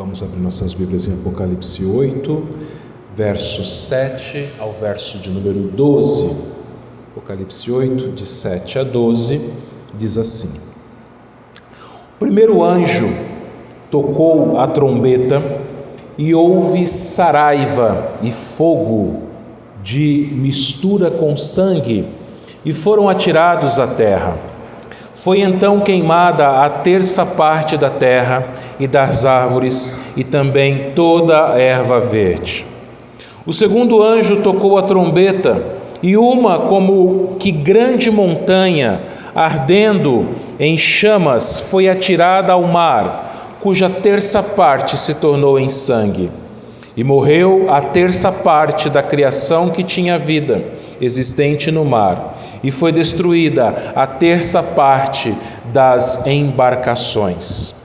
Vamos abrir nossas Bíblias em Apocalipse 8, verso 7 ao verso de número 12. Apocalipse 8, de 7 a 12, diz assim: O primeiro anjo tocou a trombeta e houve saraiva e fogo de mistura com sangue, e foram atirados à terra. Foi então queimada a terça parte da terra e das árvores, e também toda a erva verde. O segundo anjo tocou a trombeta, e uma como que grande montanha, ardendo em chamas, foi atirada ao mar, cuja terça parte se tornou em sangue. E morreu a terça parte da criação que tinha vida, existente no mar, e foi destruída a terça parte das embarcações.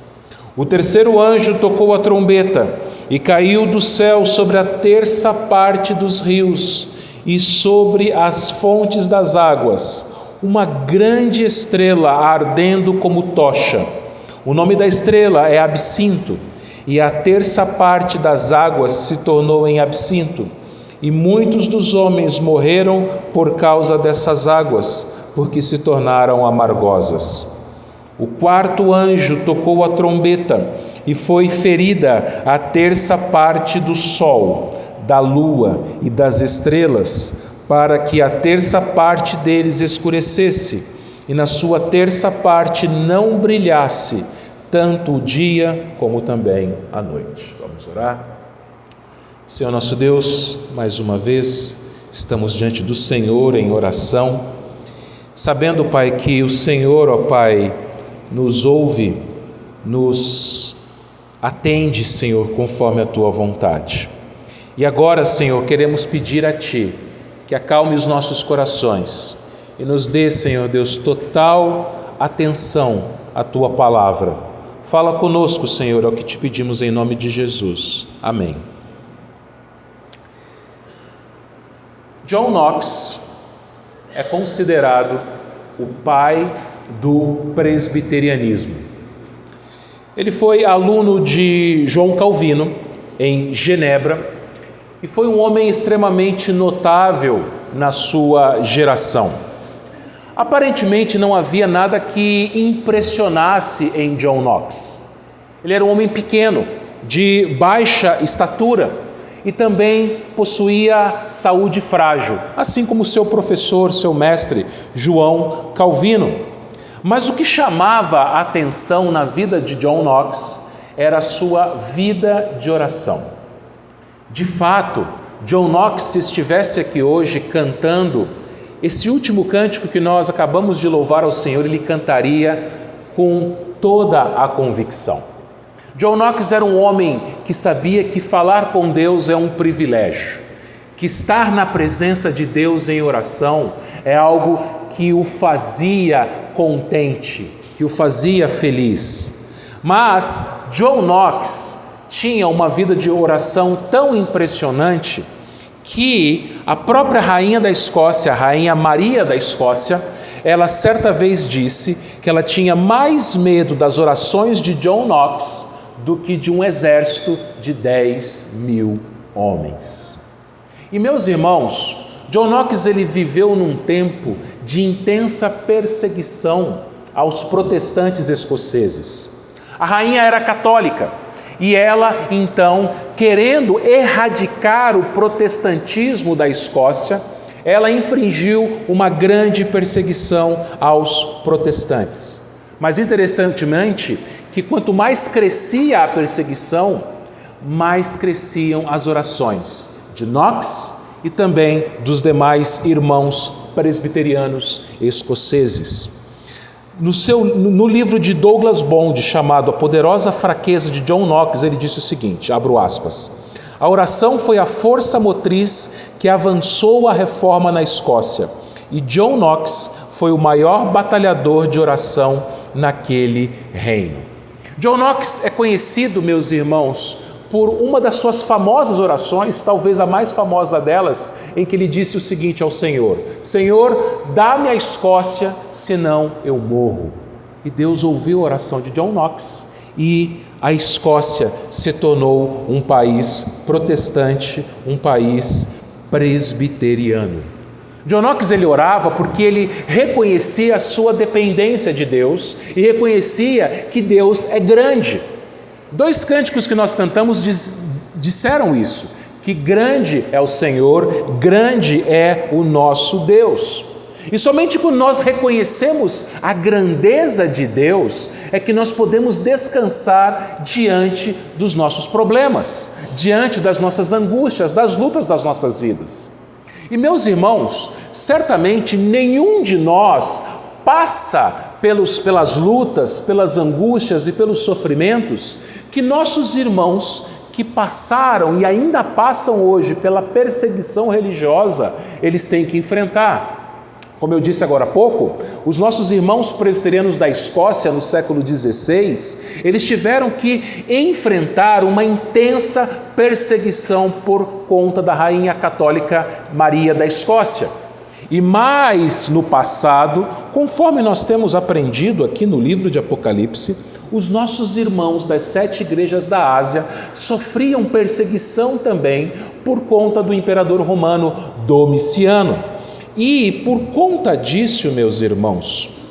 O terceiro anjo tocou a trombeta, e caiu do céu sobre a terça parte dos rios e sobre as fontes das águas uma grande estrela ardendo como tocha. O nome da estrela é Absinto, e a terça parte das águas se tornou em absinto, e muitos dos homens morreram por causa dessas águas, porque se tornaram amargosas. O quarto anjo tocou a trombeta, e foi ferida a terça parte do sol, da lua e das estrelas, para que a terça parte deles escurecesse, e na sua terça parte não brilhasse, tanto o dia como também a noite. Vamos orar? Senhor nosso Deus, mais uma vez estamos diante do Senhor em oração, sabendo, Pai, que o Senhor, ó Pai, nos ouve, nos atende, Senhor, conforme a Tua vontade. E agora, Senhor, queremos pedir a Ti que acalme os nossos corações e nos dê, Senhor Deus, total atenção à Tua palavra. Fala conosco, Senhor, é o que te pedimos em nome de Jesus. Amém. John Knox é considerado o pai do presbiterianismo. Ele foi aluno de João Calvino em Genebra e foi um homem extremamente notável na sua geração. Aparentemente não havia nada que impressionasse em John Knox. Ele era um homem pequeno, de baixa estatura, e também possuía saúde frágil, assim como seu professor, seu mestre, João Calvino. Mas o que chamava a atenção na vida de John Knox era a sua vida de oração. De fato, John Knox, se estivesse aqui hoje cantando esse último cântico que nós acabamos de louvar ao Senhor, ele cantaria com toda a convicção. John Knox era um homem que sabia que falar com Deus é um privilégio, que estar na presença de Deus em oração é algo que o fazia contente, que o fazia feliz. Mas John Knox tinha uma vida de oração tão impressionante que a própria rainha da Escócia, a rainha Maria da Escócia, ela certa vez disse que ela tinha mais medo das orações de John Knox do que de um exército de 10.000 homens. E meus irmãos, John Knox ele viveu num tempo de intensa perseguição aos protestantes escoceses. A rainha era católica e ela, então, querendo erradicar o protestantismo da Escócia, ela infringiu uma grande perseguição aos protestantes. Mas interessantemente, que quanto mais crescia a perseguição, mais cresciam as orações de Knox e também dos demais irmãos presbiterianos escoceses. No livro de Douglas Bond, chamado A Poderosa Fraqueza de John Knox, ele disse o seguinte, abro aspas: a oração foi a força motriz que avançou a reforma na Escócia, e John Knox foi o maior batalhador de oração naquele reino. John Knox é conhecido, meus irmãos, por uma das suas famosas orações, talvez a mais famosa delas, em que ele disse o seguinte ao Senhor: Senhor, dá-me a Escócia, senão eu morro. E Deus ouviu a oração de John Knox e a Escócia se tornou um país protestante, um país presbiteriano. John Knox ele orava porque ele reconhecia a sua dependência de Deus e reconhecia que Deus é grande. 2 cânticos que nós cantamos disseram isso, que grande é o Senhor, grande é o nosso Deus. E somente quando nós reconhecemos a grandeza de Deus é que nós podemos descansar diante dos nossos problemas, diante das nossas angústias, das lutas das nossas vidas. E meus irmãos, certamente nenhum de nós passa pelas lutas, pelas angústias e pelos sofrimentos que nossos irmãos que passaram e ainda passam hoje pela perseguição religiosa, eles têm que enfrentar. Como eu disse agora há pouco, os nossos irmãos presbiterianos da Escócia no século XVI, eles tiveram que enfrentar uma intensa perseguição por conta da rainha católica Maria da Escócia. E mais no passado, conforme nós temos aprendido aqui no livro de Apocalipse, os nossos irmãos das 7 igrejas da Ásia sofriam perseguição também por conta do imperador romano Domiciano. E por conta disso, meus irmãos,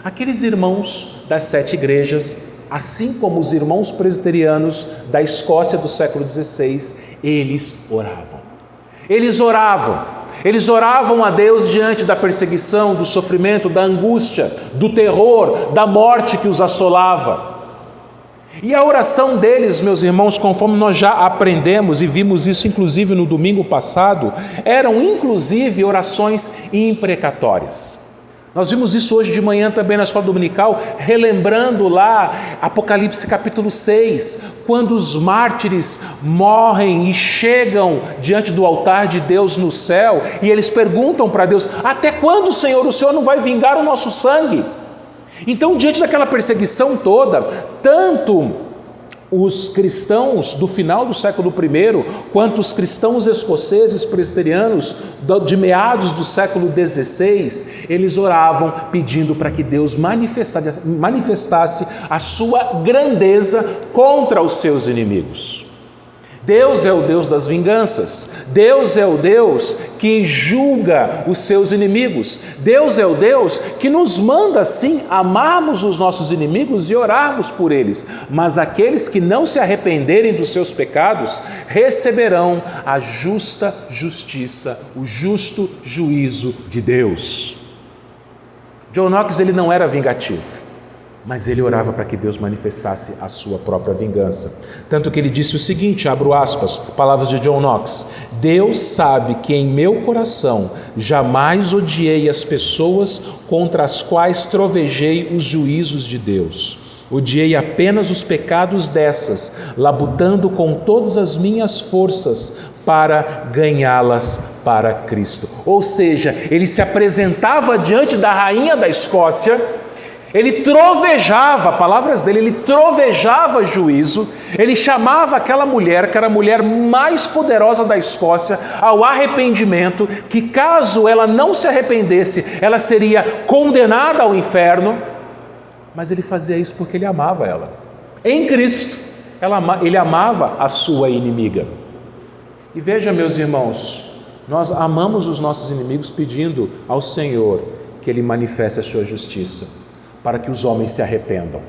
aqueles irmãos das 7 igrejas, assim como os irmãos presbiterianos da Escócia do século XVI, eles oravam a Deus diante da perseguição, do sofrimento, da angústia, do terror, da morte que os assolava. E a oração deles, meus irmãos, conforme nós já aprendemos e vimos isso inclusive no domingo passado, eram inclusive orações imprecatórias. Nós vimos isso hoje de manhã também na escola dominical, relembrando lá Apocalipse capítulo 6, quando os mártires morrem e chegam diante do altar de Deus no céu, e eles perguntam para Deus: até quando, Senhor, o Senhor não vai vingar o nosso sangue? Então, diante daquela perseguição toda, tanto os cristãos do final do século I, quanto os cristãos escoceses presbiterianos de meados do século XVI, eles oravam pedindo para que Deus manifestasse a sua grandeza contra os seus inimigos. Deus é o Deus das vinganças, Deus é o Deus que julga os seus inimigos, Deus é o Deus que nos manda sim amarmos os nossos inimigos e orarmos por eles, mas aqueles que não se arrependerem dos seus pecados receberão a justa justiça, o justo juízo de Deus. John Knox ele não era vingativo, mas ele orava para que Deus manifestasse a sua própria vingança. Tanto que ele disse o seguinte, abro aspas, palavras de John Knox: Deus sabe que em meu coração jamais odiei as pessoas contra as quais trovejei os juízos de Deus. Odiei apenas os pecados dessas, labutando com todas as minhas forças para ganhá-las para Cristo. Ou seja, ele se apresentava diante da rainha da Escócia, ele trovejava, palavras dele, ele trovejava juízo, ele chamava aquela mulher, que era a mulher mais poderosa da Escócia, ao arrependimento, que caso ela não se arrependesse, ela seria condenada ao inferno, mas ele fazia isso porque ele amava ela. Em Cristo, ele amava a sua inimiga. E veja, meus irmãos, nós amamos os nossos inimigos pedindo ao Senhor que Ele manifeste a sua justiça, para que os homens se arrependam.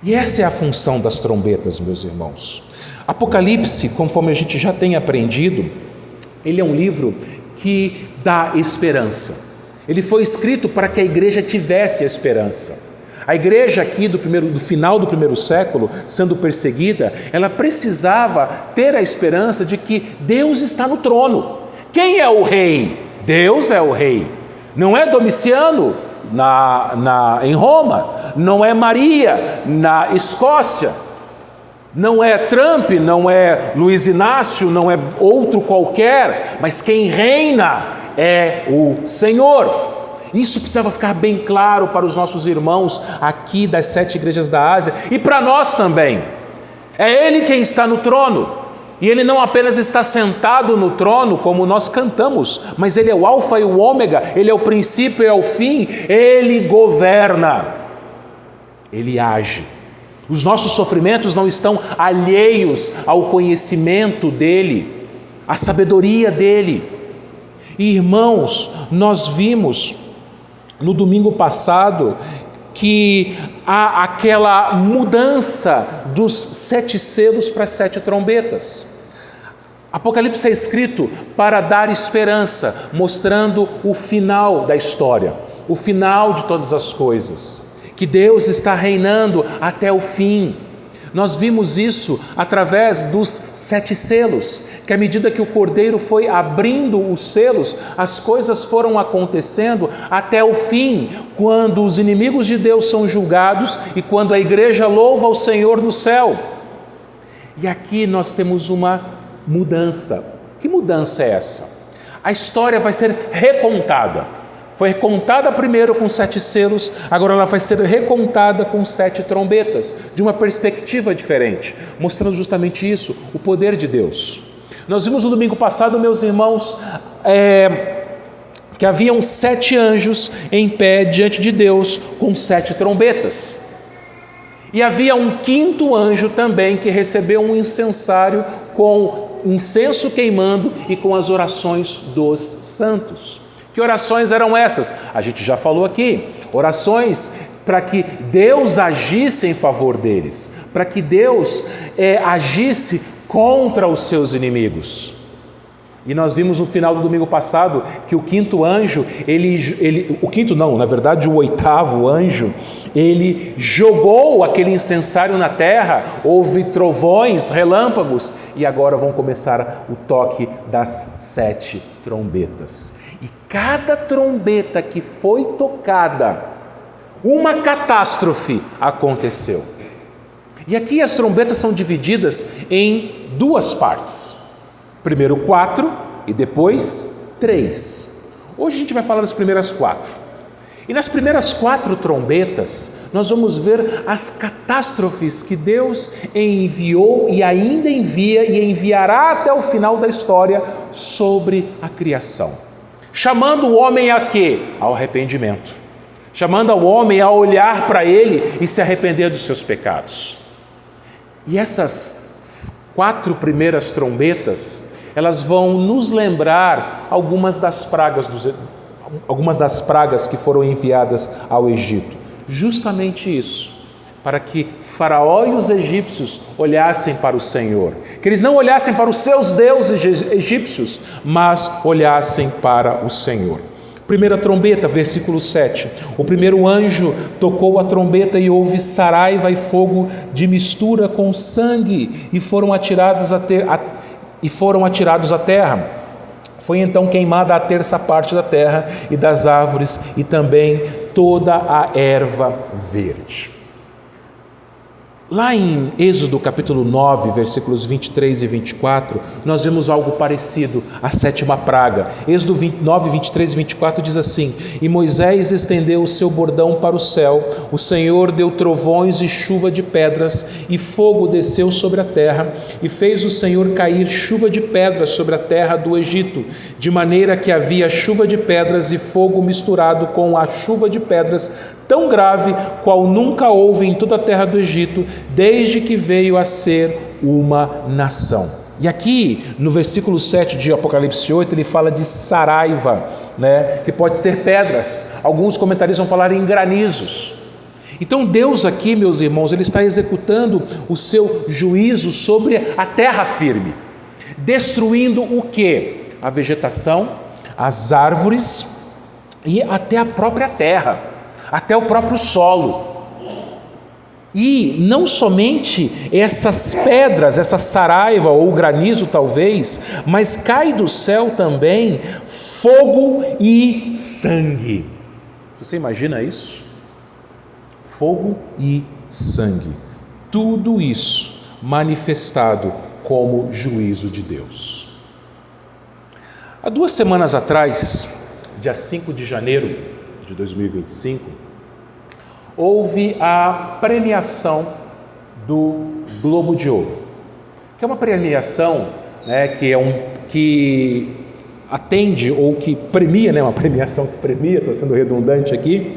E essa é a função das trombetas, meus irmãos. Apocalipse, conforme a gente já tem aprendido, ele é um livro que dá esperança. Ele foi escrito para que a igreja tivesse esperança. A igreja aqui do final do primeiro século, sendo perseguida, ela precisava ter a esperança de que Deus está no trono. Quem é o rei? Deus é o rei. Não é Domiciano em Roma, não é Maria na Escócia, não é Trump, não é Luiz Inácio, não é outro qualquer, mas quem reina é o Senhor. Isso precisava ficar bem claro para os nossos irmãos aqui das 7 igrejas da Ásia e para nós também. É Ele quem está no trono. E Ele não apenas está sentado no trono, como nós cantamos, mas Ele é o alfa e o ômega, Ele é o princípio e é o fim, Ele governa. Ele age. Os nossos sofrimentos não estão alheios ao conhecimento dele, à sabedoria dele. E, irmãos, nós vimos no domingo passado que há aquela mudança dos 7 selos para as 7 trombetas. Apocalipse é escrito para dar esperança, mostrando o final da história, o final de todas as coisas, que Deus está reinando até o fim. Nós vimos isso através dos 7 selos, que à medida que o Cordeiro foi abrindo os selos, as coisas foram acontecendo até o fim, quando os inimigos de Deus são julgados e quando a igreja louva o Senhor no céu. E aqui nós temos uma mudança. Que mudança é essa? A história vai ser recontada. Foi recontada primeiro com 7 selos, agora ela vai ser recontada com 7 trombetas, de uma perspectiva diferente, mostrando justamente isso, o poder de Deus. Nós vimos no domingo passado, meus irmãos, que haviam 7 anjos em pé diante de Deus com 7 trombetas. E havia um 5º anjo também que recebeu um incensário com incenso queimando e com as orações dos santos. Que orações eram essas? A gente já falou aqui, orações para que Deus agisse em favor deles, para que Deus agisse contra os seus inimigos. E nós vimos no final do domingo passado que o 5º anjo, o 5º não, na verdade o 8º anjo, ele jogou aquele incensário na terra, houve trovões, relâmpagos, e agora vão começar o toque das 7 trombetas. E cada trombeta que foi tocada, uma catástrofe aconteceu. E aqui as trombetas são divididas em 2 partes. Primeiro 4 e depois 3. Hoje a gente vai falar das primeiras 4. E nas primeiras 4 trombetas, nós vamos ver as catástrofes que Deus enviou e ainda envia e enviará até o final da história sobre a criação. Chamando o homem a quê? Ao arrependimento. Chamando o homem a olhar para ele e se arrepender dos seus pecados. E essas 4 primeiras trombetas, elas vão nos lembrar algumas das pragas que foram enviadas ao Egito. Justamente isso, para que Faraó e os egípcios olhassem para o Senhor. Que eles não olhassem para os seus deuses egípcios, mas olhassem para o Senhor. Primeira trombeta, versículo 7. O primeiro anjo tocou a trombeta e houve saraiva e fogo de mistura com sangue e foram atirados à terra. Foi então queimada a 1/3 parte da terra e das árvores e também toda a erva verde. Lá em Êxodo capítulo 9, versículos 23 e 24, nós vemos algo parecido à 7ª praga. Êxodo 9, 23 e 24 diz assim: E Moisés estendeu o seu bordão para o céu, o Senhor deu trovões e chuva de pedras, e fogo desceu sobre a terra, e fez o Senhor cair chuva de pedras sobre a terra do Egito, de maneira que havia chuva de pedras e fogo misturado com a chuva de pedras, tão grave qual nunca houve em toda a terra do Egito, desde que veio a ser uma nação. E aqui, no versículo 7 de Apocalipse 8, ele fala de saraiva, que pode ser pedras. Alguns comentaristas vão falar em granizos. Então Deus aqui, meus irmãos, ele está executando o seu juízo sobre a terra firme, destruindo o quê? A vegetação, as árvores e até a própria terra, até o próprio solo. E não somente essas pedras, essa saraiva ou granizo talvez, mas cai do céu também fogo e sangue. Você imagina isso? Fogo e sangue. Tudo isso manifestado como juízo de Deus. Há 2 semanas atrás, dia 5 de janeiro de 2025, houve a premiação do Globo de Ouro, que é uma premiação, que atende ou que premia, uma premiação que premia, estou sendo redundante aqui,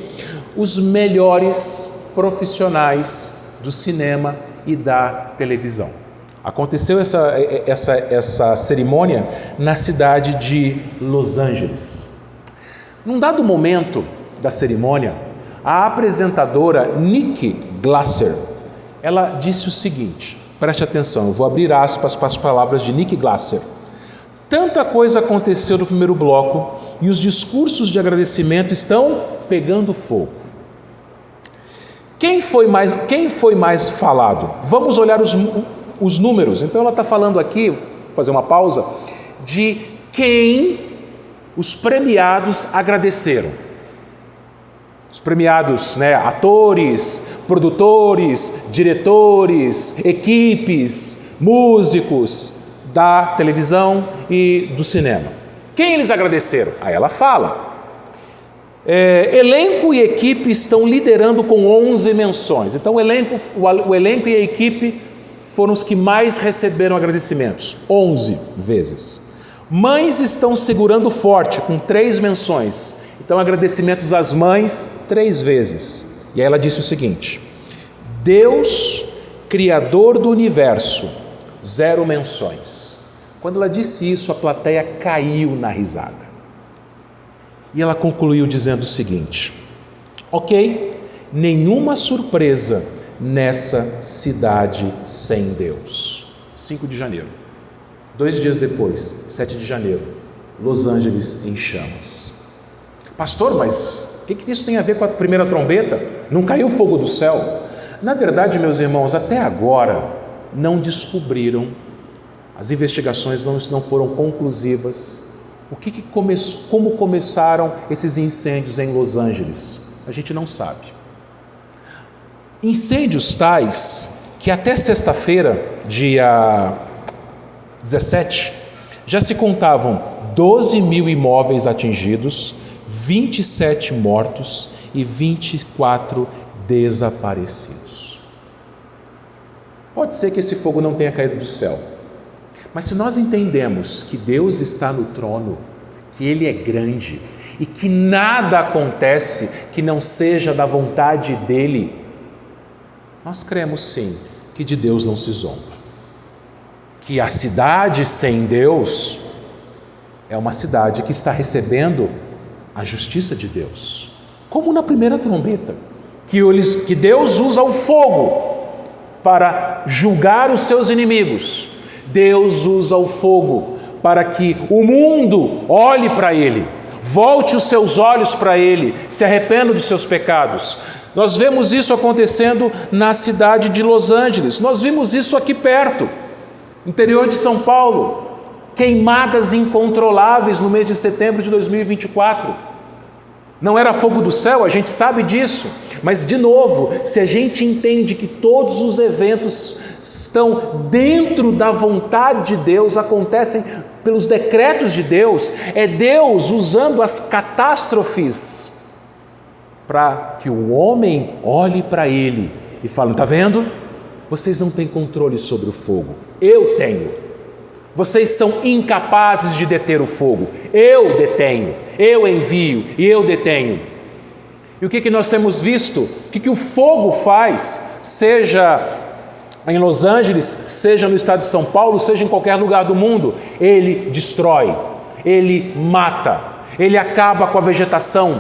os melhores profissionais do cinema e da televisão. Aconteceu essa cerimônia na cidade de Los Angeles. Num dado momento da cerimônia, a apresentadora Nikki Glaser, ela disse o seguinte, preste atenção, eu vou abrir aspas para as palavras de Nikki Glaser. Tanta coisa aconteceu no primeiro bloco e os discursos de agradecimento estão pegando fogo. Quem foi mais falado? Vamos olhar os números. Então ela está falando aqui, vou fazer uma pausa, de quem os premiados agradeceram. Os premiados, atores, produtores, diretores, equipes, músicos da televisão e do cinema. Quem eles agradeceram? Aí ela fala. Elenco e equipe estão liderando com 11 menções. Então o elenco e a equipe foram os que mais receberam agradecimentos, 11 vezes. Mães estão segurando forte, com 3 menções. Então agradecimentos às mães, 3 vezes. E aí ela disse o seguinte: Deus, Criador do Universo, 0 menções. Quando ela disse isso, a plateia caiu na risada. E ela concluiu dizendo o seguinte: ok, nenhuma surpresa nessa cidade sem Deus. 5 de janeiro. 2 dias depois, 7 de janeiro, Los Angeles em chamas. Pastor, mas o que isso tem a ver com a primeira trombeta? Não caiu fogo do céu? Na verdade, meus irmãos, até agora não descobriram, as investigações não foram conclusivas. Como começaram esses incêndios em Los Angeles? A gente não sabe. Incêndios tais que até sexta-feira, dia 17, já se contavam 12 mil imóveis atingidos, 27 mortos e 24 desaparecidos. Pode ser que esse fogo não tenha caído do céu, mas se nós entendemos que Deus está no trono, que Ele é grande e que nada acontece que não seja da vontade dEle, nós cremos sim que de Deus não se zomba. Que a cidade sem Deus é uma cidade que está recebendo a justiça de Deus. Como na primeira trombeta, que Deus usa o fogo para julgar os seus inimigos. Deus usa o fogo para que o mundo olhe para Ele, volte os seus olhos para Ele, se arrependa dos seus pecados. Nós vemos isso acontecendo na cidade de Los Angeles, nós vimos isso aqui perto, interior de São Paulo, queimadas incontroláveis no mês de setembro de 2024. Não era fogo do céu, a gente sabe disso, mas de novo, se a gente entende que todos os eventos estão dentro da vontade de Deus, acontecem pelos decretos de Deus, é Deus usando as catástrofes para que o homem olhe para Ele e fale: está vendo? Vocês não têm controle sobre o fogo, eu tenho. Vocês são incapazes de deter o fogo, eu detenho, eu envio e eu detenho. E o que nós temos visto? O que o fogo faz, seja em Los Angeles, seja no estado de São Paulo, seja em qualquer lugar do mundo? Ele destrói, ele mata, ele acaba com a vegetação,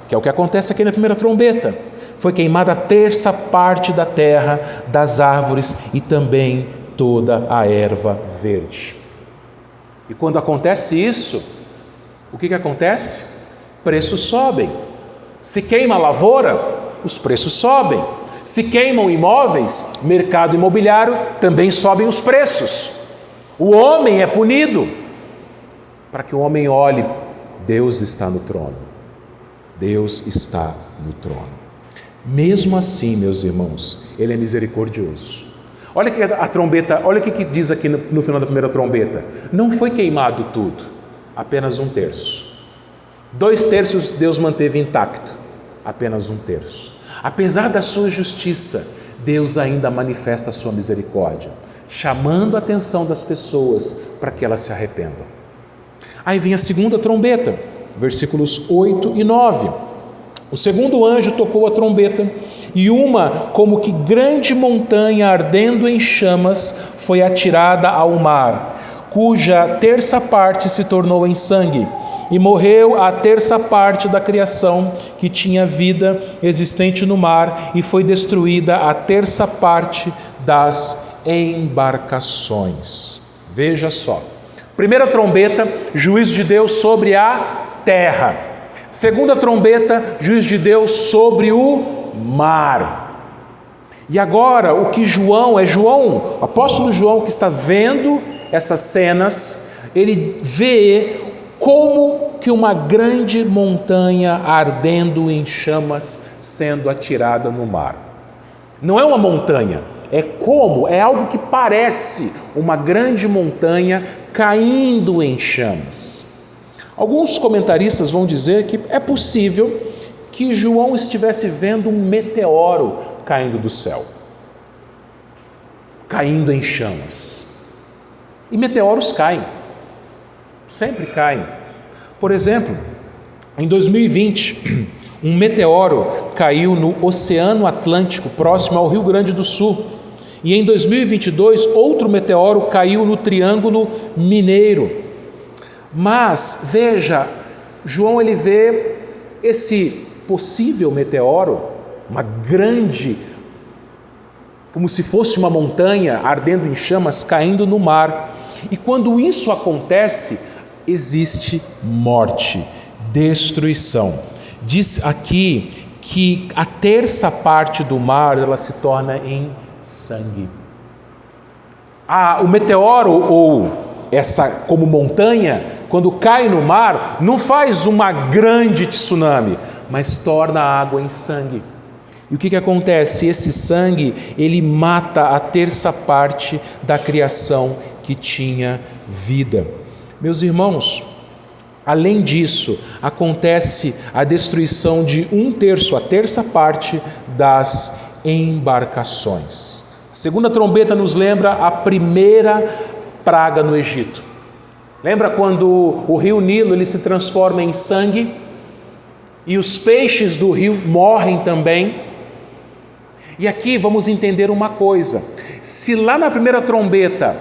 que é o que acontece aqui na primeira trombeta. Foi queimada a terça parte da terra, das árvores e também toda a erva verde. E quando acontece isso, o que acontece? Preços sobem. Se queima a lavoura, os preços sobem. Se queimam imóveis, mercado imobiliário, também sobem os preços. O homem é punido. Para que o homem olhe, Deus está no trono. Deus está no trono. Mesmo assim, meus irmãos, Ele é misericordioso. Olha que a trombeta, olha o que diz aqui no final da primeira trombeta. Não foi queimado tudo, apenas 1/3. 2/3 Deus manteve intacto, apenas 1/3. Apesar da sua justiça, Deus ainda manifesta a sua misericórdia, chamando a atenção das pessoas para que elas se arrependam. Aí vem a segunda trombeta, versículos 8 e 9. O segundo anjo tocou a trombeta, e uma como que grande montanha ardendo em chamas foi atirada ao mar, cuja terça parte se tornou em sangue, e morreu a terça parte da criação que tinha vida existente no mar, e foi destruída a terça parte das embarcações. Veja só. Primeira trombeta, juízo de Deus sobre a terra. Segunda trombeta, juízo de Deus sobre o mar. E agora, o que o apóstolo João, que está vendo essas cenas, ele vê como que uma grande montanha ardendo em chamas sendo atirada no mar. Não é uma montanha, é algo que parece uma grande montanha caindo em chamas. Alguns comentaristas vão dizer que é possível que João estivesse vendo um meteoro caindo do céu, caindo em chamas. E meteoros caem, sempre caem. Por exemplo, em 2020, um meteoro caiu no Oceano Atlântico, próximo ao Rio Grande do Sul. E em 2022, outro meteoro caiu no Triângulo Mineiro. Mas, veja, João ele vê esse possível meteoro, uma grande, como se fosse uma montanha ardendo em chamas, caindo no mar. E quando isso acontece, existe morte, destruição. Diz aqui que a terça parte do mar ela se torna em sangue. O meteoro ou essa como montanha, quando cai no mar, não faz uma grande tsunami, mas torna a água em sangue. E o que acontece? Esse sangue, ele mata a terça parte da criação que tinha vida. Meus irmãos, além disso, acontece a destruição de a terça parte das embarcações. A segunda trombeta nos lembra a primeira praga no Egito. Lembra quando o rio Nilo ele se transforma em sangue e os peixes do rio morrem também? E aqui vamos entender uma coisa: se lá na primeira trombeta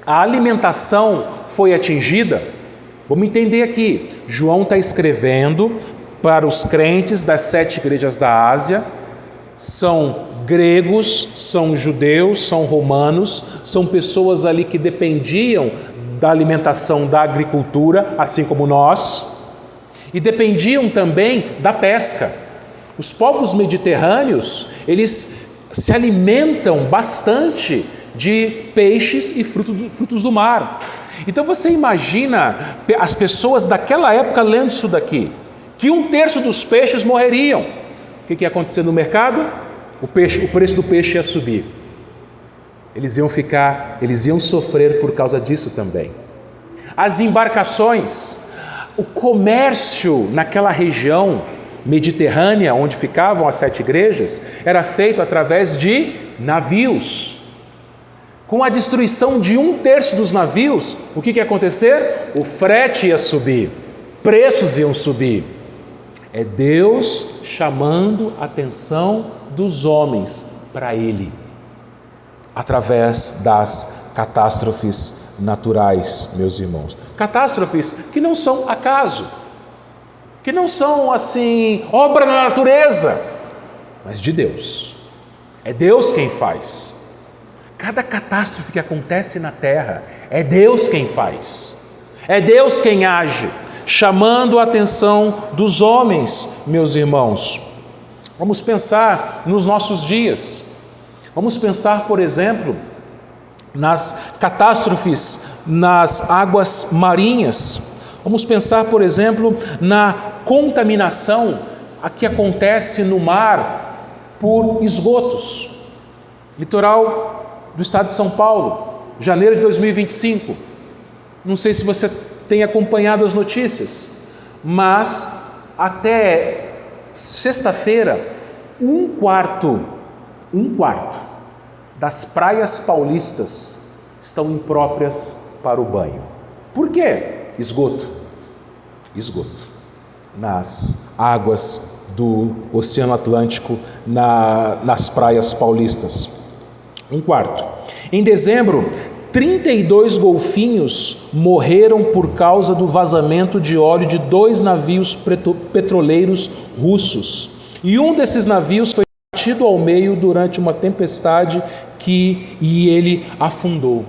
a alimentação foi atingida, vamos entender aqui, João está escrevendo para os crentes das 7 igrejas da Ásia, são gregos, são judeus, são romanos, são pessoas ali que dependiam da alimentação da agricultura, assim como nós, e dependiam também da pesca. Os povos mediterrâneos, eles se alimentam bastante de peixes e frutos do mar. Então você imagina as pessoas daquela época lendo isso daqui, que 1/3 dos peixes morreriam. O que ia acontecer no mercado? O preço do peixe ia subir. Eles iam sofrer por causa disso também. As embarcações, o comércio naquela região mediterrânea, onde ficavam as 7 igrejas, era feito através de navios. Com a destruição de 1/3 dos navios, o que ia acontecer? O frete ia subir, preços iam subir. É Deus chamando a atenção dos homens para Ele, através das catástrofes naturais, meus irmãos. Catástrofes que não são acaso, que não são assim, obra da natureza, mas de Deus. É Deus quem faz. Cada catástrofe que acontece na terra, é Deus quem faz. É Deus quem age, chamando a atenção dos homens, meus irmãos. Vamos pensar nos nossos dias. Vamos pensar, por exemplo, nas catástrofes nas águas marinhas. Vamos pensar, por exemplo, na contaminação que acontece no mar por esgotos. Litoral do estado de São Paulo, janeiro de 2025. Não sei se você tem acompanhado as notícias, mas até sexta-feira, um quarto das praias paulistas estão impróprias para o banho. Por quê? Esgoto nas águas do Oceano Atlântico nas praias paulistas. Um quarto. Em dezembro, 32 golfinhos morreram por causa do vazamento de óleo de 2 navios petroleiros russos. E um desses navios foi partido ao meio durante uma tempestade e ele afundou.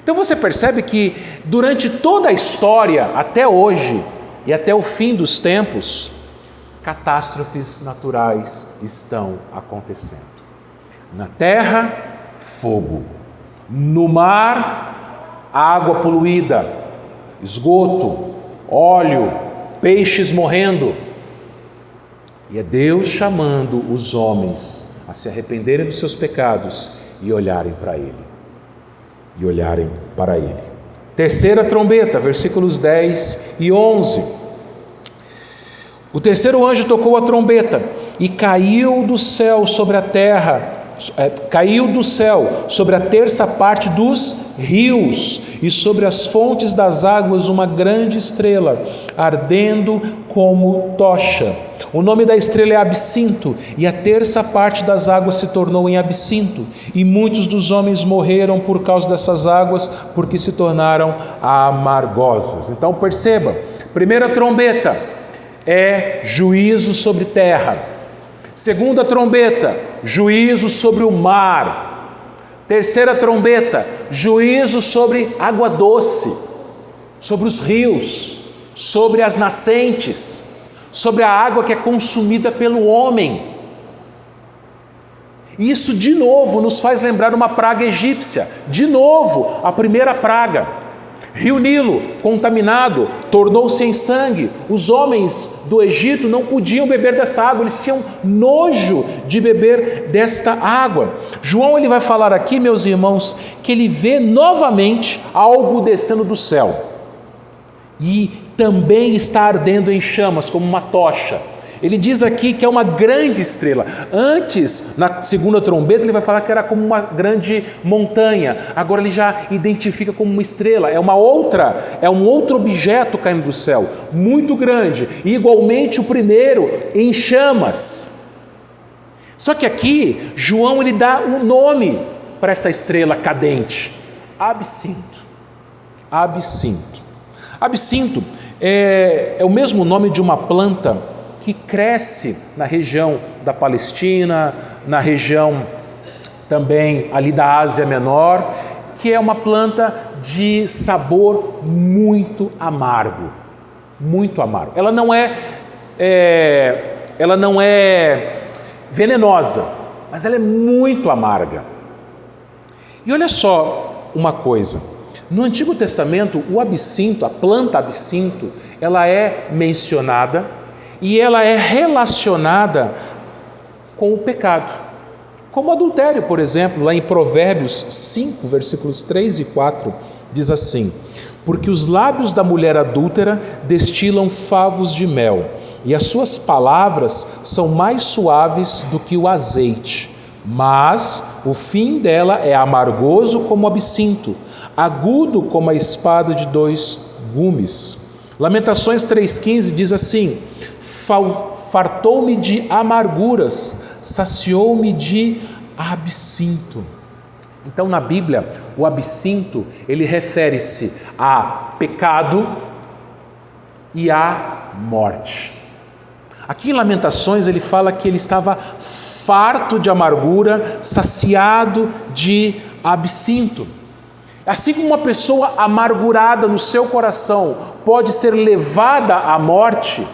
Então você percebe que durante toda a história, até hoje e até o fim dos tempos, catástrofes naturais estão acontecendo. Na terra, fogo. No mar, água poluída, esgoto, óleo, peixes morrendo. E é Deus chamando os homens a se arrependerem dos seus pecados e olharem para Ele. E olharem para Ele. Terceira trombeta, versículos 10 e 11. O terceiro anjo tocou a trombeta e caiu do céu sobre a terça parte dos rios e sobre as fontes das águas uma grande estrela, ardendo como tocha. O nome da estrela é Absinto, e a terça parte das águas se tornou em absinto, e muitos dos homens morreram por causa dessas águas, porque se tornaram amargosas. Então perceba, primeira trombeta é juízo sobre terra. Segunda trombeta, juízo sobre o mar. Terceira trombeta, juízo sobre água doce, sobre os rios, sobre as nascentes, sobre a água que é consumida pelo homem. Isso de novo nos faz lembrar uma praga egípcia. De novo, a primeira praga. Rio Nilo, contaminado, tornou-se em sangue. Os homens do Egito não podiam beber dessa água, eles tinham nojo de beber desta água. João ele vai falar aqui, meus irmãos, que ele vê novamente algo descendo do céu. E também está ardendo em chamas, como uma tocha. Ele diz aqui que é uma grande estrela. Antes, na segunda trombeta, ele vai falar que era como uma grande montanha. Agora ele já identifica como uma estrela. É um outro objeto caindo do céu, muito grande. E igualmente o primeiro em chamas. Só que aqui, João ele dá um nome para essa estrela cadente. Absinto. Absinto. Absinto é o mesmo nome de uma planta que cresce na região da Palestina, na região também ali da Ásia Menor, que é uma planta de sabor muito amargo, muito amargo. Ela não é venenosa, mas ela é muito amarga. E olha só uma coisa, no Antigo Testamento o absinto, a planta absinto, ela é mencionada e ela é relacionada com o pecado, como o adultério, por exemplo, lá em Provérbios 5, versículos 3 e 4, diz assim: porque os lábios da mulher adúltera destilam favos de mel, e as suas palavras são mais suaves do que o azeite, mas o fim dela é amargoso como o absinto, agudo como a espada de 2 gumes. Lamentações 3,15 diz assim: fartou-me de amarguras, saciou-me de absinto. Então na Bíblia, o absinto, ele refere-se a pecado e a morte. Aqui em Lamentações ele fala que ele estava farto de amargura, saciado de absinto. Assim como uma pessoa amargurada no seu coração pode ser levada à morte,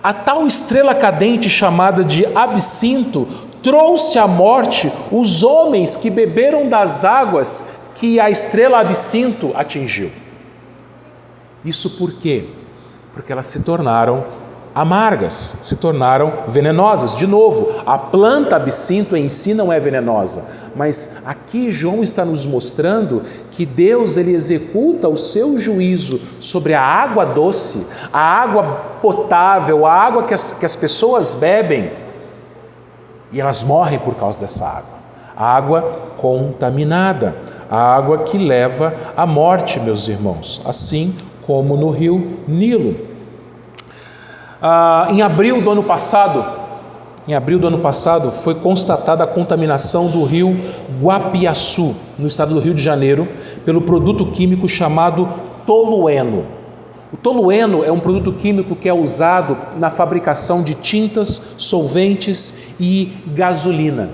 a tal estrela cadente chamada de absinto trouxe à morte os homens que beberam das águas que a estrela absinto atingiu. Isso por quê? Porque elas se tornaram amargas, se tornaram venenosas. De novo, a planta absinto em si não é venenosa, mas aqui João está nos mostrando que Deus ele executa o seu juízo sobre a água doce, a água potável, a água que as pessoas bebem, e elas morrem por causa dessa água. A água contaminada, a água que leva à morte, meus irmãos, assim como no rio Nilo. Em abril do ano passado, em abril do ano passado, foi constatada a contaminação do rio Guapiaçu, no estado do Rio de Janeiro, pelo produto químico chamado tolueno. O tolueno é um produto químico que é usado na fabricação de tintas, solventes e gasolina.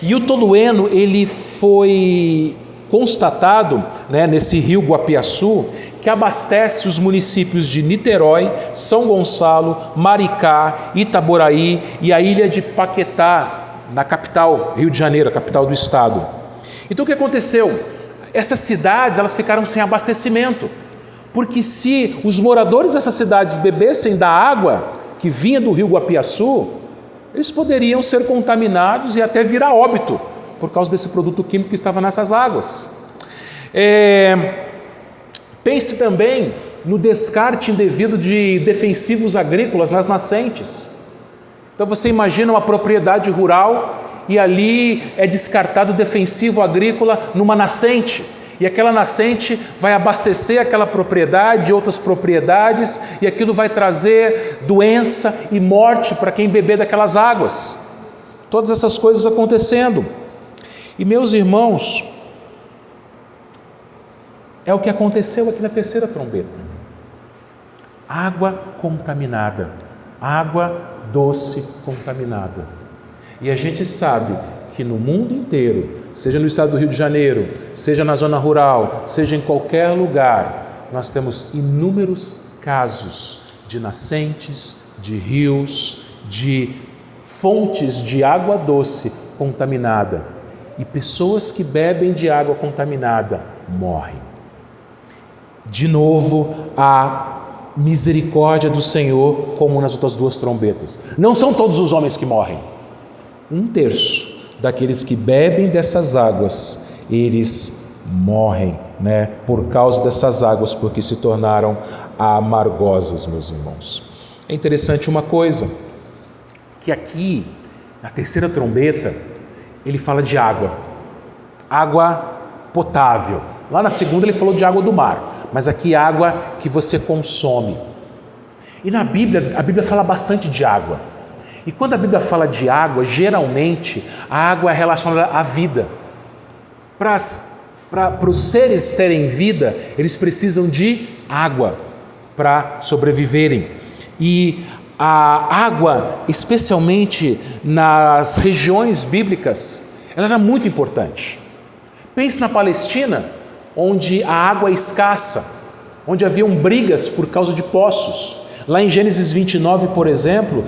E o tolueno, ele foi constatado, nesse rio Guapiaçu, que abastece os municípios de Niterói, São Gonçalo, Maricá, Itaboraí e a ilha de Paquetá, na capital, Rio de Janeiro, a capital do estado. Então o que aconteceu? Essas cidades, elas ficaram sem abastecimento, porque se os moradores dessas cidades bebessem da água que vinha do rio Guapiaçu, eles poderiam ser contaminados e até vir a óbito por causa desse produto químico que estava nessas águas. Pense também no descarte indevido de defensivos agrícolas nas nascentes. Então você imagina uma propriedade rural e ali é descartado defensivo agrícola numa nascente. E aquela nascente vai abastecer aquela propriedade e outras propriedades, e aquilo vai trazer doença e morte para quem beber daquelas águas. Todas essas coisas acontecendo. E meus irmãos, é o que aconteceu aqui na terceira trombeta. Água contaminada, água doce contaminada. E a gente sabe que no mundo inteiro, seja no estado do Rio de Janeiro, seja na zona rural, seja em qualquer lugar, nós temos inúmeros casos de nascentes, de rios, de fontes de água doce contaminada. E pessoas que bebem de água contaminada morrem. De novo, a misericórdia do Senhor, como nas outras duas trombetas. Não são todos os homens que morrem. 1/3 daqueles que bebem dessas águas, eles morrem, por causa dessas águas, porque se tornaram amargosas, meus irmãos. É interessante uma coisa, que aqui, na terceira trombeta, ele fala de água potável. Lá na segunda ele falou de água do mar, mas aqui água que você consome. E na Bíblia, a Bíblia fala bastante de água. E quando a Bíblia fala de água, geralmente a água é relacionada à vida. Para os seres terem vida, eles precisam de água para sobreviverem. E a água, especialmente nas regiões bíblicas, ela era muito importante. Pense na Palestina, onde a água é escassa, onde haviam brigas por causa de poços. Lá em Gênesis 29, por exemplo,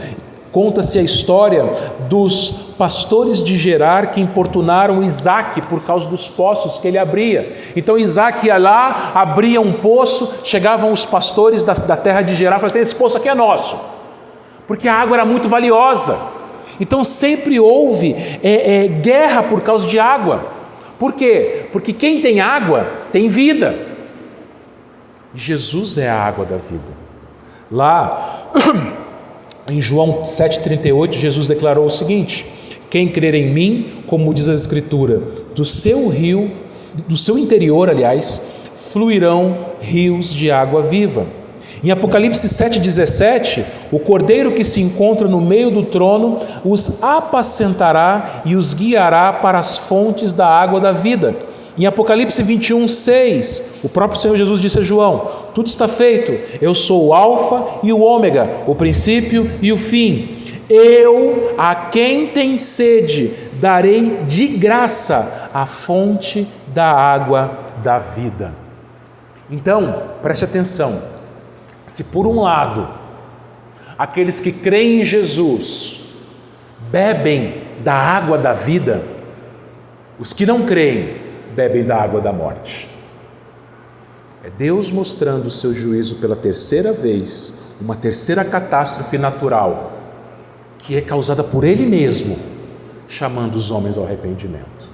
conta-se a história dos pastores de Gerar que importunaram Isaac por causa dos poços que ele abria. Então Isaac ia lá, abria um poço, chegavam os pastores da terra de Gerar e falavam assim: esse poço aqui é nosso, porque a água era muito valiosa. Então sempre houve guerra por causa de água. Por quê? Porque quem tem água tem vida. Jesus é a água da vida. Lá em João 7,38, Jesus declarou o seguinte: quem crer em mim, como diz a Escritura, do seu interior, fluirão rios de água viva. Em Apocalipse 7,17, o cordeiro que se encontra no meio do trono os apacentará e os guiará para as fontes da água da vida. Em Apocalipse 21,6, o próprio Senhor Jesus disse a João: tudo está feito, eu sou o alfa e o ômega, o princípio e o fim. Eu, a quem tem sede, darei de graça a fonte da água da vida. Então, preste atenção. Se por um lado, aqueles que creem em Jesus bebem da água da vida, os que não creem bebem da água da morte. É Deus mostrando o seu juízo pela terceira vez, uma terceira catástrofe natural, que é causada por Ele mesmo, chamando os homens ao arrependimento.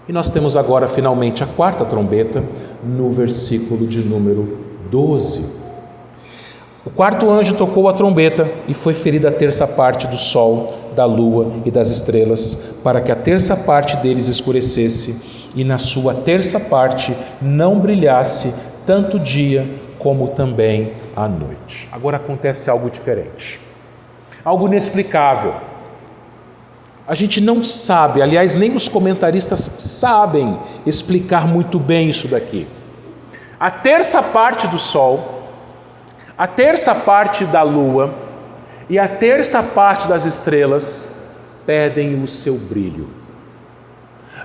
E nós temos agora finalmente a quarta trombeta, no versículo de número 12. O quarto anjo tocou a trombeta e foi ferida a terça parte do sol, da lua e das estrelas, para que a terça parte deles escurecesse e na sua terça parte não brilhasse tanto o dia como também a noite. Agora acontece algo diferente, algo inexplicável. A gente não sabe, aliás, nem os comentaristas sabem explicar muito bem isso daqui. A terça parte do sol, a terça parte da lua e a terça parte das estrelas perdem o seu brilho.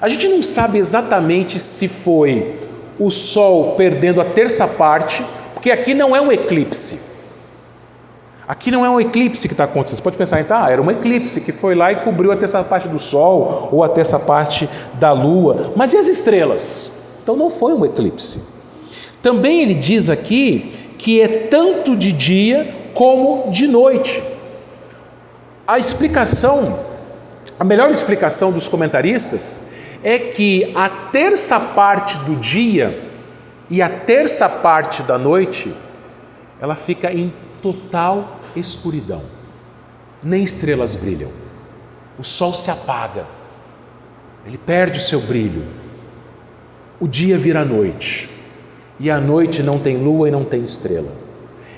A gente não sabe exatamente se foi o sol perdendo a terça parte, porque aqui não é um eclipse. Aqui não é um eclipse que está acontecendo. Você pode pensar, então, era um eclipse que foi lá e cobriu a terça parte do sol ou a terça parte da lua. Mas e as estrelas? Então não foi um eclipse. Também ele diz aqui que é tanto de dia como de noite. A melhor explicação dos comentaristas é que a terça parte do dia e a terça parte da noite, ela fica em total escuridão. Nem estrelas brilham. O sol se apaga. Ele perde o seu brilho. O dia vira noite. E a noite não tem lua e não tem estrela.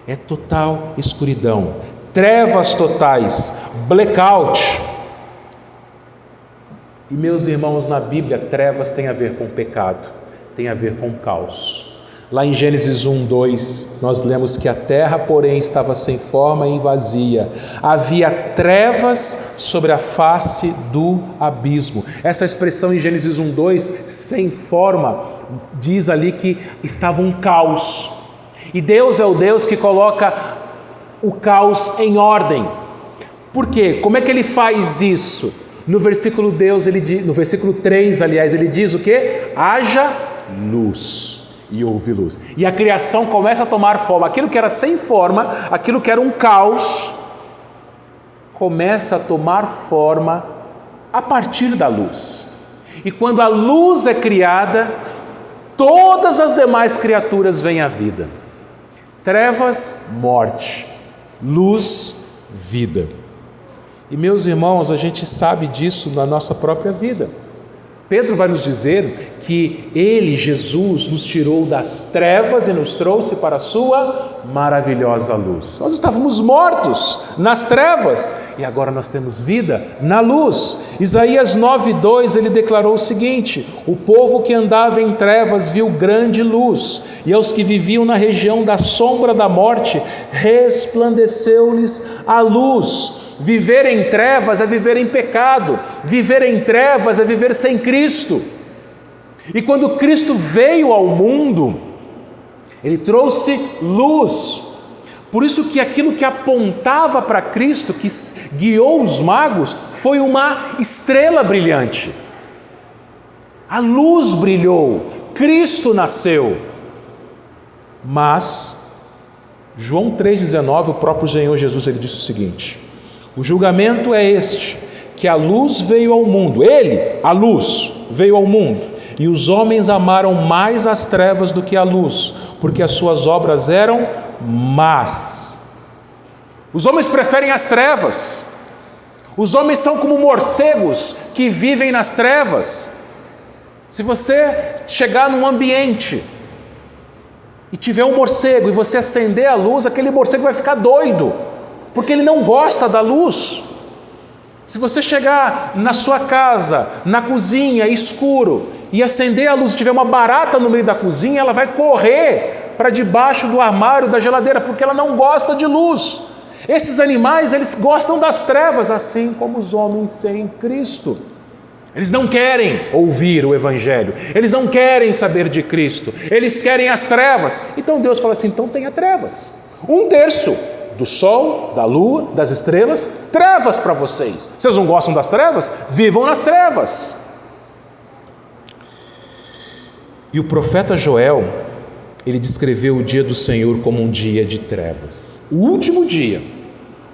É total escuridão. Trevas totais. Blackout. E meus irmãos, na Bíblia, trevas tem a ver com pecado. Tem a ver com caos. Lá em Gênesis 1:2, nós lemos que a terra, porém, estava sem forma e vazia. Havia trevas sobre a face do abismo. Essa expressão em Gênesis 1:2, sem forma, diz ali que estava um caos. E Deus é o Deus que coloca o caos em ordem. Por quê? Como é que ele faz isso? No versículo 3, aliás, ele diz o quê? Haja luz. E houve luz. E a criação começa a tomar forma. Aquilo que era sem forma, aquilo que era um caos, começa a tomar forma a partir da luz. E quando a luz é criada, todas as demais criaturas vêm à vida. Trevas, morte. Luz, vida. E meus irmãos, a gente sabe disso na nossa própria vida. Pedro vai nos dizer que ele, Jesus, nos tirou das trevas e nos trouxe para a sua maravilhosa luz. Nós estávamos mortos nas trevas e agora nós temos vida na luz. Isaías 9:2, ele declarou o seguinte: o povo que andava em trevas viu grande luz, e aos que viviam na região da sombra da morte resplandeceu-lhes a luz. Viver em trevas é viver em pecado, viver em trevas é viver sem Cristo. E quando Cristo veio ao mundo, Ele trouxe luz. Por isso que aquilo que apontava para Cristo, que guiou os magos, foi uma estrela brilhante. A luz brilhou, Cristo nasceu. Mas, João 3,19, o próprio Senhor Jesus, ele disse o seguinte: o julgamento é este, que a luz veio ao mundo, Ele, a luz, veio ao mundo, e os homens amaram mais as trevas do que a luz, porque as suas obras eram más. Os homens preferem as trevas. Os homens são como morcegos que vivem nas trevas. Se você chegar num ambiente e tiver um morcego e você acender a luz, aquele morcego vai ficar doido, porque ele não gosta da luz. Se você chegar na sua casa, na cozinha, escuro, e acender a luz e tiver uma barata no meio da cozinha, ela vai correr para debaixo do armário, da geladeira, porque ela não gosta de luz. Esses animais, eles gostam das trevas, assim como os homens sem Cristo. Eles não querem ouvir o Evangelho, eles não querem saber de Cristo, eles querem as trevas. Então Deus fala assim, então tenha trevas. 1/3 do sol, da lua, das estrelas, trevas para vocês. Vocês não gostam das trevas? Vivam nas trevas. E o profeta Joel, ele descreveu o dia do Senhor como um dia de trevas. O último dia,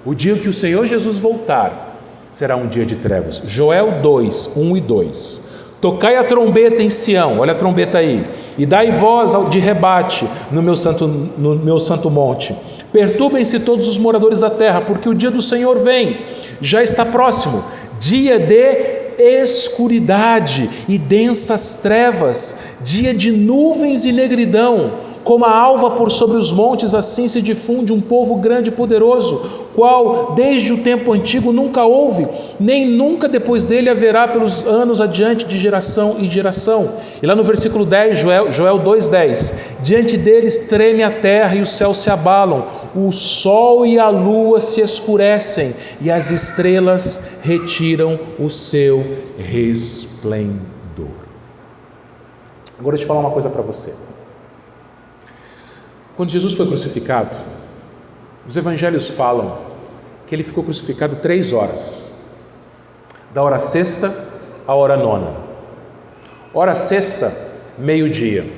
o dia que o Senhor Jesus voltar, será um dia de trevas. Joel 2:1 e 2. Tocai a trombeta em Sião, olha a trombeta aí, e dai voz de rebate no meu santo monte. Perturbem-se todos os moradores da terra, porque o dia do Senhor vem, já está próximo, dia de escuridade e densas trevas, dia de nuvens e negridão, Como a alva por sobre os montes, assim se difunde um povo grande e poderoso, qual desde o tempo antigo nunca houve, nem nunca depois dele haverá pelos anos adiante de geração em geração. E lá no versículo 10, Joel 2,10, diante deles treme a terra e os céus se abalam, o sol e a lua se escurecem e as estrelas retiram o seu resplendor. Agora deixa eu falar uma coisa para você. Quando Jesus foi crucificado, os evangelhos falam que ele ficou crucificado 3 horas, da hora sexta à hora nona. Hora sexta, meio-dia,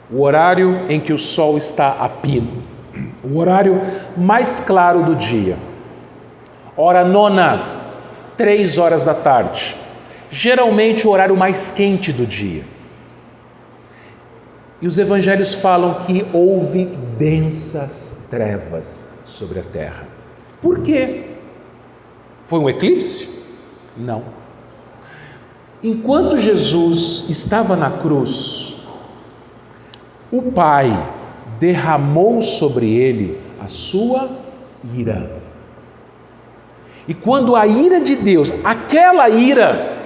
o horário em que o sol está a pino, o horário mais claro do dia. Hora nona, 3 horas da tarde, geralmente o horário mais quente do dia. E os evangelhos falam que houve densas trevas sobre a terra. Por quê? Foi um eclipse? Não. Enquanto Jesus estava na cruz, o Pai derramou sobre ele a sua ira. E quando a ira de Deus, aquela ira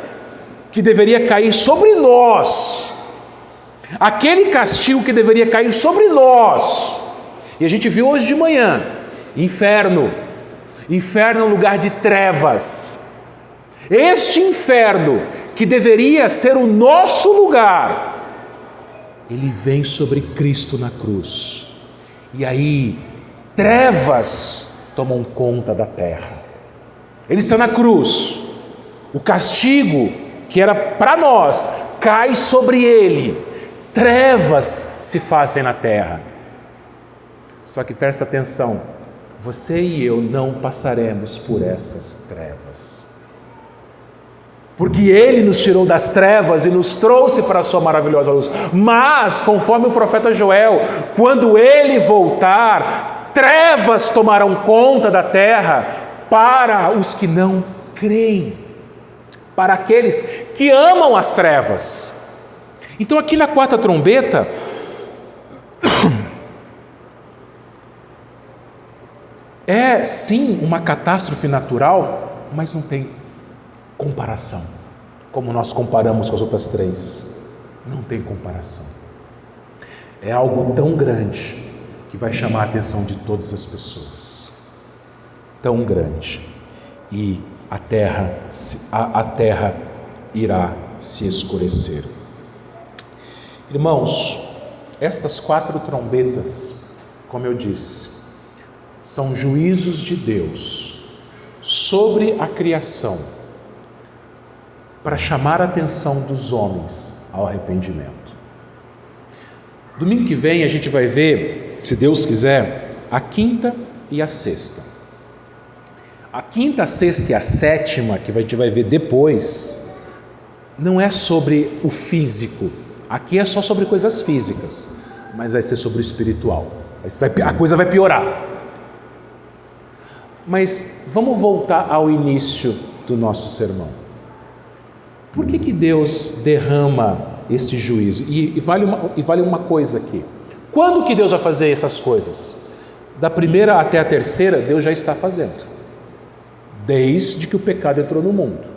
que deveria cair sobre nós, aquele castigo que deveria cair sobre nós, e a gente viu hoje de manhã, inferno é um lugar de trevas. Este inferno, que deveria ser o nosso lugar, ele vem sobre Cristo na cruz, e aí trevas tomam conta da terra. Ele está na cruz, o castigo que era para nós cai sobre ele, trevas se fazem na terra. Só que presta atenção, você e eu não passaremos por essas trevas, porque ele nos tirou das trevas e nos trouxe para a sua maravilhosa luz. Mas, conforme o profeta Joel, quando ele voltar, trevas tomarão conta da terra para os que não creem, para aqueles que amam as trevas. Então aqui na quarta trombeta, é sim uma catástrofe natural, mas não tem comparação, como nós comparamos com as outras 3, não tem comparação. É algo tão grande que vai chamar a atenção de todas as pessoas, tão grande, e a terra irá se escurecer. Irmãos, estas 4 trombetas, como eu disse, são juízos de Deus sobre a criação, para chamar a atenção dos homens ao arrependimento. Domingo que vem a gente vai ver, se Deus quiser, a 5ª e a 6ª. A 5ª, a 6ª e a 7ª, que a gente vai ver depois, não é sobre o físico. Aqui é só sobre coisas físicas, mas vai ser sobre o espiritual. A coisa vai piorar. Mas vamos voltar ao início do nosso sermão. Por que Deus derrama esse juízo? E vale uma coisa aqui. Quando que Deus vai fazer essas coisas? Da primeira até a terceira, Deus já está fazendo, desde que o pecado entrou no mundo.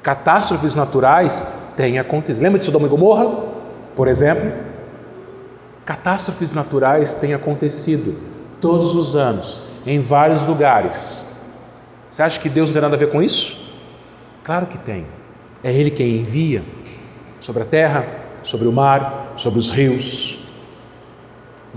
Catástrofes naturais têm acontecido. Lembra de Sodoma e Gomorra, por exemplo? Catástrofes naturais têm acontecido todos os anos, em vários lugares. Você acha que Deus não tem nada a ver com isso? Claro que tem. É Ele quem envia sobre a terra, sobre o mar, sobre os rios.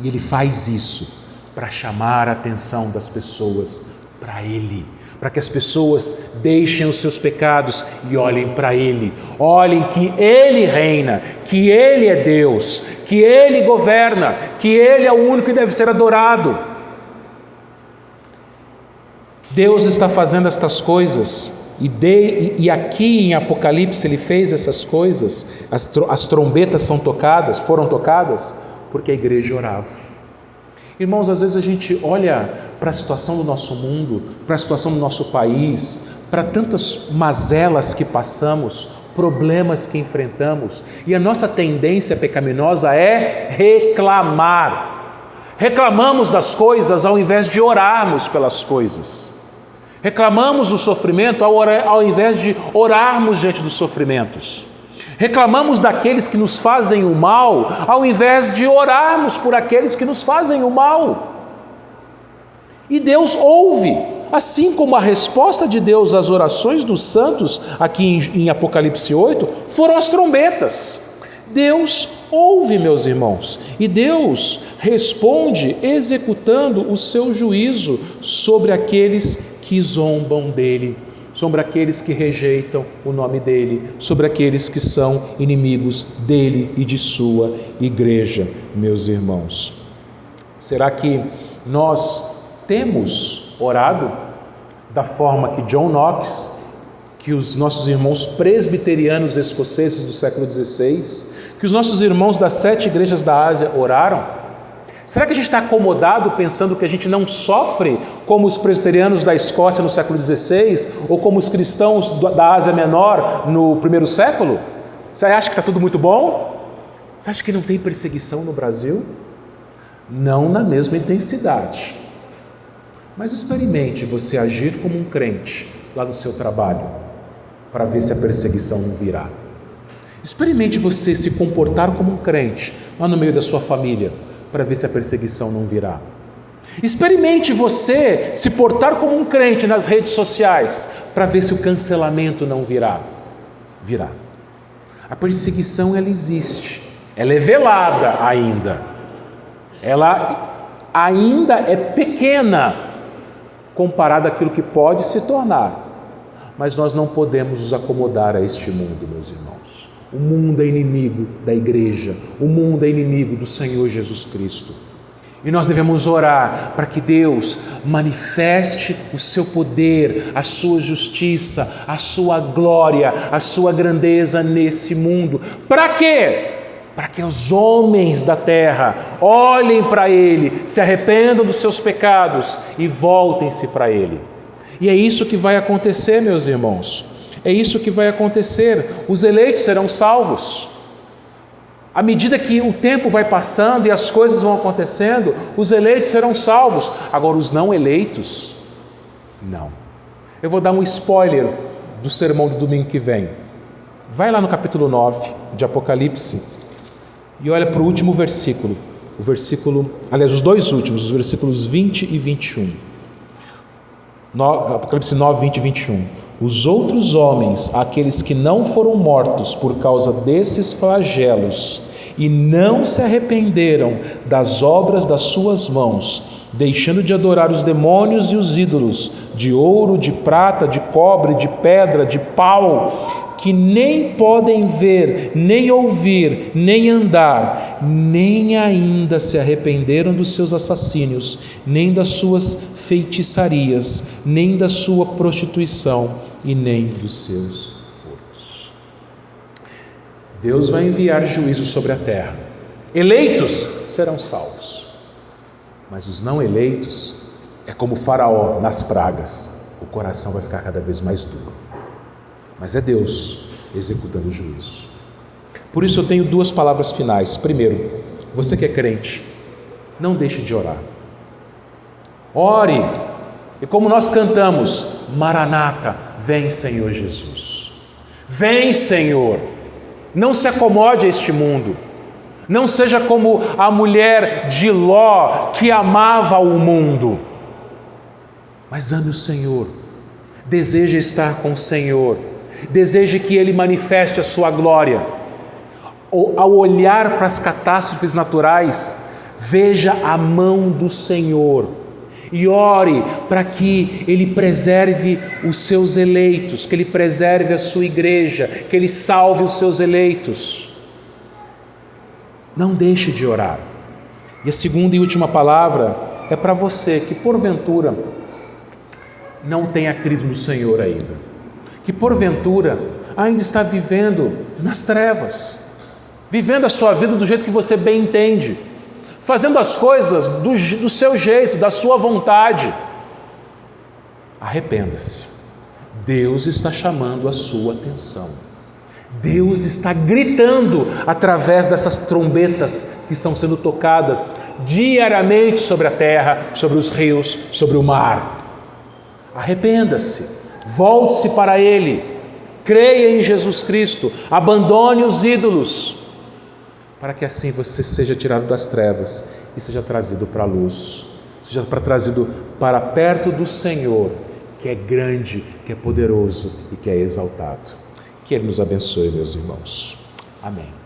E Ele faz isso para chamar a atenção das pessoas para Ele, para que as pessoas deixem os seus pecados e olhem para Ele, olhem que Ele reina, que Ele é Deus, que Ele governa, que Ele é o único que deve ser adorado. Deus está fazendo estas coisas, e aqui em Apocalipse Ele fez essas coisas, as trombetas foram tocadas, porque a igreja orava. Irmãos, às vezes a gente olha para a situação do nosso mundo, para a situação do nosso país, para tantas mazelas que passamos, problemas que enfrentamos, e a nossa tendência pecaminosa é reclamar. Reclamamos das coisas ao invés de orarmos pelas coisas. Reclamamos do sofrimento ao invés de orarmos diante dos sofrimentos. Reclamamos daqueles que nos fazem o mal ao invés de orarmos por aqueles que nos fazem o mal. E Deus ouve, assim como a resposta de Deus às orações dos santos, aqui em Apocalipse 8, foram as trombetas. Deus ouve, meus irmãos, e Deus responde executando o seu juízo sobre aqueles que zombam dele, sobre aqueles que rejeitam o nome dele, sobre aqueles que são inimigos dele e de sua igreja, meus irmãos. Será que nós temos orado da forma que John Knox, que os nossos irmãos presbiterianos escoceses do século XVI, que os nossos irmãos das 7 igrejas da Ásia oraram? Será que a gente está acomodado pensando que a gente não sofre como os presbiterianos da Escócia no século XVI ou como os cristãos da Ásia Menor no primeiro século? Você acha que está tudo muito bom? Você acha que não tem perseguição no Brasil? Não na mesma intensidade. Mas experimente você agir como um crente lá no seu trabalho, para ver se a perseguição não virá. Experimente você se comportar como um crente lá no meio da sua família, para ver se a perseguição não virá. Experimente você se portar como um crente nas redes sociais, para ver se o cancelamento não virá. Virá. A perseguição, ela existe, ela é velada ainda, ela ainda é pequena comparado àquilo que pode se tornar, mas nós não podemos nos acomodar a este mundo, meus irmãos. O mundo é inimigo da igreja, o mundo é inimigo do Senhor Jesus Cristo, e nós devemos orar para que Deus manifeste o seu poder, a sua justiça, a sua glória, a sua grandeza nesse mundo. Para quê? Para que os homens da terra olhem para Ele, se arrependam dos seus pecados e voltem-se para Ele. E é isso que vai acontecer, meus irmãos. É isso que vai acontecer. Os eleitos serão salvos. À medida que o tempo vai passando e as coisas vão acontecendo, os eleitos serão salvos. Agora, os não eleitos, não. Eu vou dar um spoiler do sermão do domingo que vem. Vai lá no capítulo 9 de Apocalipse e olha para o último versículo, os dois últimos, os versículos 20 e 21. Apocalipse 9, 20 e 21. Os outros homens, aqueles que não foram mortos por causa desses flagelos e não se arrependeram das obras das suas mãos, deixando de adorar os demônios e os ídolos, de ouro, de prata, de cobre, de pedra, de pau, que nem podem ver, nem ouvir, nem andar, nem ainda se arrependeram dos seus assassínios, nem das suas feitiçarias, nem da sua prostituição e nem dos seus furtos. Deus vai enviar juízo sobre a terra. Eleitos serão salvos, mas os não eleitos é como o Faraó nas pragas, o coração vai ficar cada vez mais duro. Mas é Deus executando o juízo. Por isso eu tenho 2 palavras finais. Primeiro, você que é crente, não deixe de orar. Ore, e como nós cantamos, Maranata, vem Senhor Jesus. Vem Senhor, não se acomode a este mundo. Não seja como a mulher de Ló que amava o mundo, mas ame o Senhor, deseje estar com o Senhor, deseje que Ele manifeste a sua glória. Ao olhar para as catástrofes naturais, veja a mão do Senhor e ore para que Ele preserve os seus eleitos, que Ele preserve a sua igreja, que Ele salve os seus eleitos. Não deixe de orar. E a segunda e última palavra é para você que porventura não tenha crido no Senhor ainda, que porventura ainda está vivendo nas trevas, vivendo a sua vida do jeito que você bem entende, fazendo as coisas do seu jeito, da sua vontade. Arrependa-se. Deus está chamando a sua atenção. Deus está gritando através dessas trombetas que estão sendo tocadas diariamente sobre a terra, sobre os rios, sobre o mar. Arrependa-se, volte-se para Ele, creia em Jesus Cristo, abandone os ídolos, para que assim você seja tirado das trevas e seja trazido para a luz, seja trazido para perto do Senhor, que é grande, que é poderoso e que é exaltado. Que Ele nos abençoe, meus irmãos. Amém.